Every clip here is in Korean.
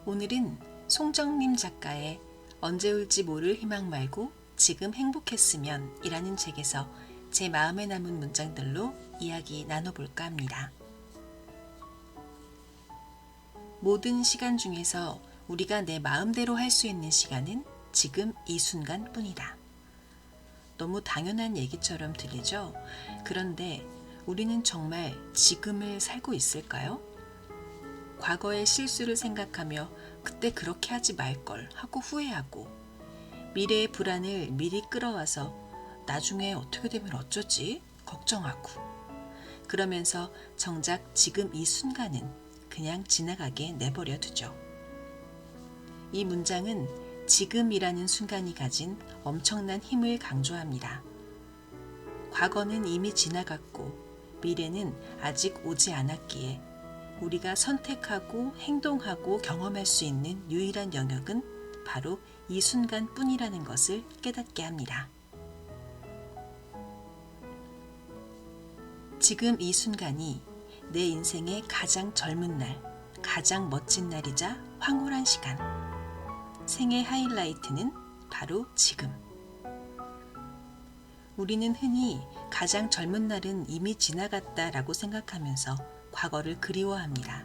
오늘은 송정림 작가의 언제 올지 모를 희망 말고 지금 행복했으면 이라는 책에서 제 마음에 남은 문장들로 이야기 나눠볼까 합니다. 모든 시간 중에서 우리가 내 마음대로 할 수 있는 시간은 지금 이 순간 뿐이다. 너무 당연한 얘기처럼 들리죠? 그런데 우리는 정말 지금을 살고 있을까요? 과거의 실수를 생각하며 그때 그렇게 하지 말걸 하고 후회하고 미래의 불안을 미리 끌어와서 나중에 어떻게 되면 어쩌지? 걱정하고 그러면서 정작 지금 이 순간은 그냥 지나가게 내버려 두죠. 이 문장은 지금이라는 순간이 가진 엄청난 힘을 강조합니다. 과거는 이미 지나갔고 미래는 아직 오지 않았기에 우리가 선택하고 행동하고 경험할 수 있는 유일한 영역은 바로 이 순간뿐이라는 것을 깨닫게 합니다. 지금 이 순간이 내 인생의 가장 젊은 날, 가장 멋진 날이자 황홀한 시간. 생의 하이라이트는 바로 지금. 우리는 흔히 가장 젊은 날은 이미 지나갔다라고 생각하면서 과거를 그리워합니다.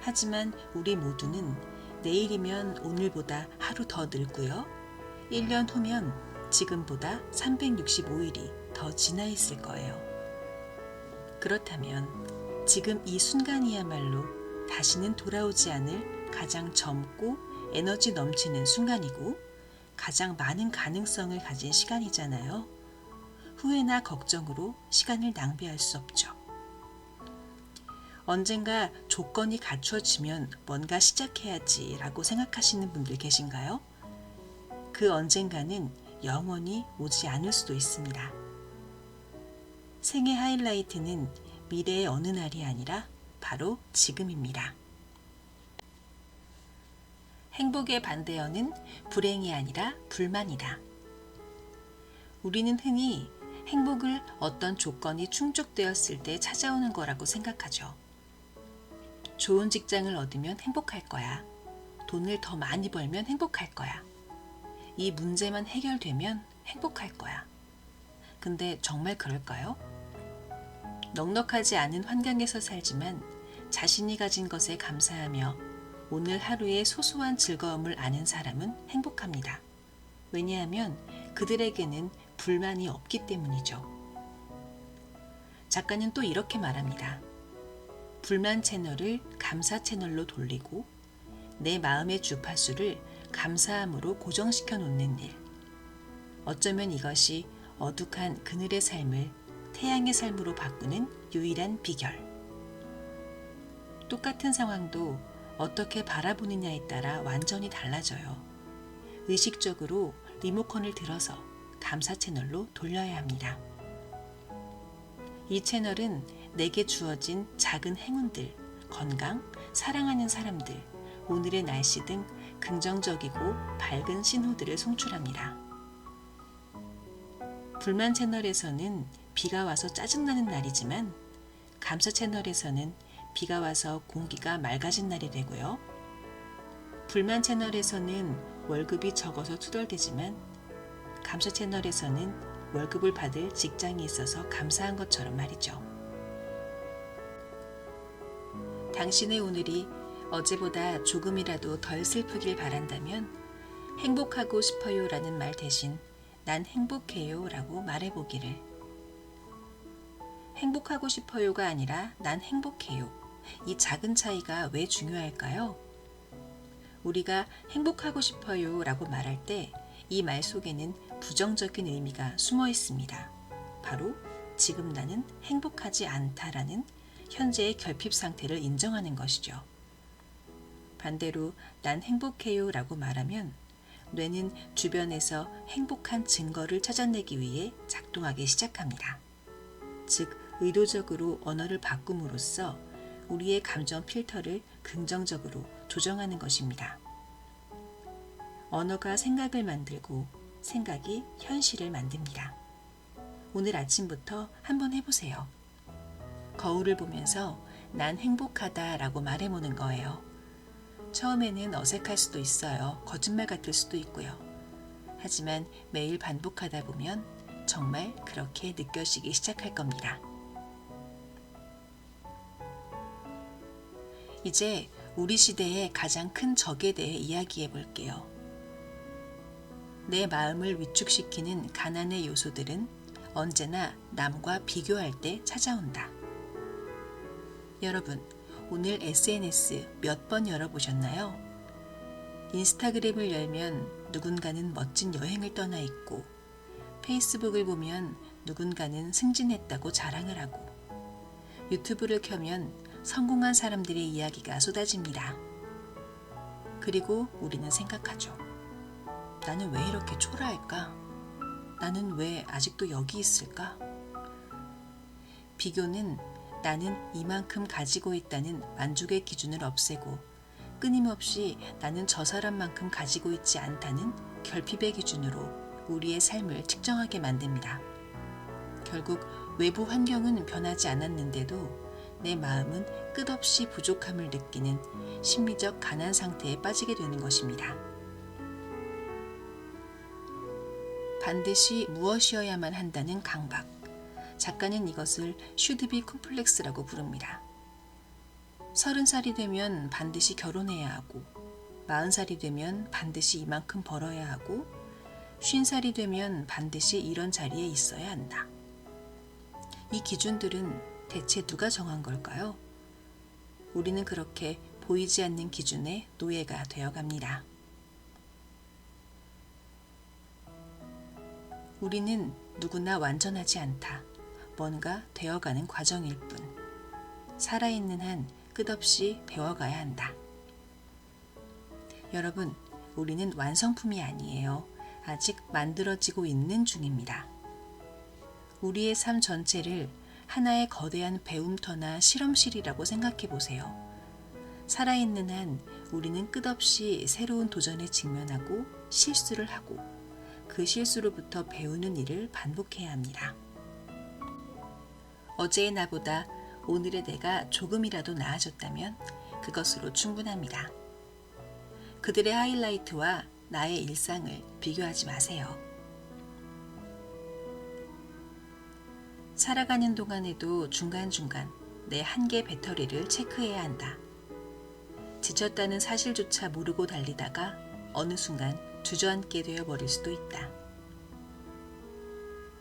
하지만 우리 모두는 내일이면 오늘보다 하루 더 늙고요. 1년 후면 지금보다 365일이 더 지나 있을 거예요. 그렇다면 지금 이 순간이야말로 다시는 돌아오지 않을 가장 젊고 에너지 넘치는 순간이고 가장 많은 가능성을 가진 시간이잖아요. 후회나 걱정으로 시간을 낭비할 수 없죠. 언젠가 조건이 갖추어지면 뭔가 시작해야지 라고 생각하시는 분들 계신가요? 그 언젠가는 영원히 오지 않을 수도 있습니다. 생의 하이라이트는 미래의 어느 날이 아니라 바로 지금입니다. 행복의 반대어는 불행이 아니라 불만이다. 우리는 흔히 행복을 어떤 조건이 충족되었을 때 찾아오는 거라고 생각하죠. 좋은 직장을 얻으면 행복할 거야. 돈을 더 많이 벌면 행복할 거야. 이 문제만 해결되면 행복할 거야. 근데 정말 그럴까요? 넉넉하지 않은 환경에서 살지만 자신이 가진 것에 감사하며 오늘 하루의 소소한 즐거움을 아는 사람은 행복합니다. 왜냐하면 그들에게는 불만이 없기 때문이죠. 작가는 또 이렇게 말합니다. 불만 채널을 감사 채널로 돌리고 내 마음의 주파수를 감사함으로 고정시켜 놓는 일. 어쩌면 이것이 어둑한 그늘의 삶을 태양의 삶으로 바꾸는 유일한 비결. 똑같은 상황도 어떻게 바라보느냐에 따라 완전히 달라져요. 의식적으로 리모컨을 들어서 감사 채널로 돌려야 합니다. 이 채널은 내게 주어진 작은 행운들, 건강, 사랑하는 사람들, 오늘의 날씨 등 긍정적이고 밝은 신호들을 송출합니다. 불만 채널에서는 비가 와서 짜증나는 날이지만 감사 채널에서는 비가 와서 공기가 맑아진 날이 되고요. 불만 채널에서는 월급이 적어서 투덜대지만 감사 채널에서는 월급을 받을 직장이 있어서 감사한 것처럼 말이죠. 당신의 오늘이 어제보다 조금이라도 덜 슬프길 바란다면 행복하고 싶어요 라는 말 대신 난 행복해요 라고 말해보기를. 행복하고 싶어요가 아니라 난 행복해요. 이 작은 차이가 왜 중요할까요? 우리가 행복하고 싶어요 라고 말할 때 이 말 속에는 부정적인 의미가 숨어 있습니다. 바로 지금 나는 행복하지 않다라는 현재의 결핍 상태를 인정하는 것이죠. 반대로 난 행복해요 라고 말하면 뇌는 주변에서 행복한 증거를 찾아내기 위해 작동하기 시작합니다. 즉, 의도적으로 언어를 바꿈으로써 우리의 감정 필터를 긍정적으로 조정하는 것입니다. 언어가 생각을 만들고 생각이 현실을 만듭니다. 오늘 아침부터 한번 해보세요. 거울을 보면서 난 행복하다 라고 말해보는 거예요. 처음에는 어색할 수도 있어요. 거짓말 같을 수도 있고요. 하지만 매일 반복하다 보면 정말 그렇게 느껴지기 시작할 겁니다. 이제 우리 시대의 가장 큰 적에 대해 이야기해 볼게요. 내 마음을 위축시키는 가난의 요소들은 언제나 남과 비교할 때 찾아온다. 여러분, 오늘 SNS 몇 번 열어보셨나요? 인스타그램을 열면 누군가는 멋진 여행을 떠나 있고, 페이스북을 보면 누군가는 승진했다고 자랑을 하고, 유튜브를 켜면 성공한 사람들의 이야기가 쏟아집니다. 그리고 우리는 생각하죠. 나는 왜 이렇게 초라할까? 나는 왜 아직도 여기 있을까? 비교는 나는 이만큼 가지고 있다는 만족의 기준을 없애고 끊임없이 나는 저 사람만큼 가지고 있지 않다는 결핍의 기준으로 우리의 삶을 측정하게 만듭니다. 결국 외부 환경은 변하지 않았는데도 내 마음은 끝없이 부족함을 느끼는 심리적 가난 상태에 빠지게 되는 것입니다. 반드시 무엇이어야만 한다는 강박. 작가는 이것을 슈드비 콤플렉스라고 부릅니다. 30살이 되면 반드시 결혼해야 하고, 40살이 되면 반드시 이만큼 벌어야 하고, 50살이 되면 반드시 이런 자리에 있어야 한다. 이 기준들은 대체 누가 정한 걸까요? 우리는 그렇게 보이지 않는 기준의 노예가 되어갑니다. 우리는 누구나 완전하지 않다. 뭔가 되어가는 과정일 뿐. 살아있는 한 끝없이 배워가야 한다. 여러분, 우리는 완성품이 아니에요. 아직 만들어지고 있는 중입니다. 우리의 삶 전체를 하나의 거대한 배움터나 실험실이라고 생각해 보세요. 살아있는 한 우리는 끝없이 새로운 도전에 직면하고 실수를 하고 그 실수로부터 배우는 일을 반복해야 합니다. 어제의 나보다 오늘의 내가 조금이라도 나아졌다면 그것으로 충분합니다. 그들의 하이라이트와 나의 일상을 비교하지 마세요. 살아가는 동안에도 중간중간 내 한계 배터리를 체크해야 한다. 지쳤다는 사실조차 모르고 달리다가 어느 순간 주저앉게 되어버릴 수도 있다.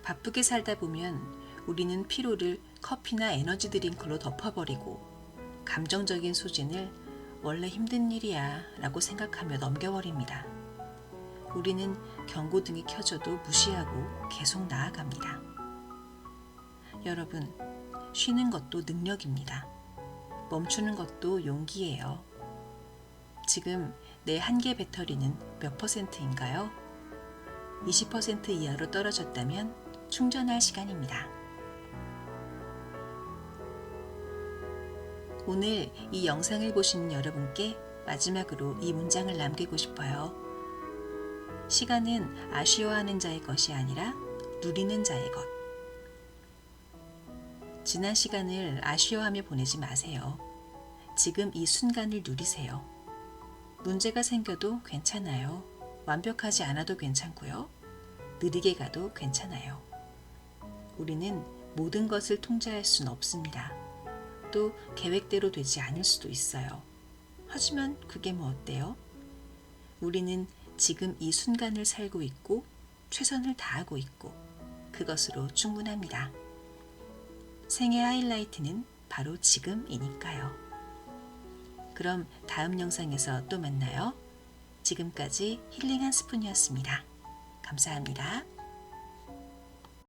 바쁘게 살다 보면 우리는 피로를 커피나 에너지 드링크로 덮어버리고 감정적인 소진을 원래 힘든 일이야 라고 생각하며 넘겨버립니다. 우리는 경고등이 켜져도 무시하고 계속 나아갑니다. 여러분, 쉬는 것도 능력입니다. 멈추는 것도 용기예요. 지금 내 한계 배터리는 몇 %인가요? 20% 이하로 떨어졌다면 충전할 시간입니다. 오늘 이 영상을 보시는 여러분께 마지막으로 이 문장을 남기고 싶어요. 시간은 아쉬워하는 자의 것이 아니라 누리는 자의 것. 지난 시간을 아쉬워하며 보내지 마세요. 지금 이 순간을 누리세요. 문제가 생겨도 괜찮아요. 완벽하지 않아도 괜찮고요. 느리게 가도 괜찮아요. 우리는 모든 것을 통제할 수는 없습니다. 또 계획대로 되지 않을 수도 있어요. 하지만 그게 뭐 어때요? 우리는 지금 이 순간을 살고 있고 최선을 다하고 있고 그것으로 충분합니다. 생의 하이라이트는 바로 지금이니까요. 그럼 다음 영상에서 또 만나요. 지금까지 힐링 한 스푼이었습니다. 감사합니다.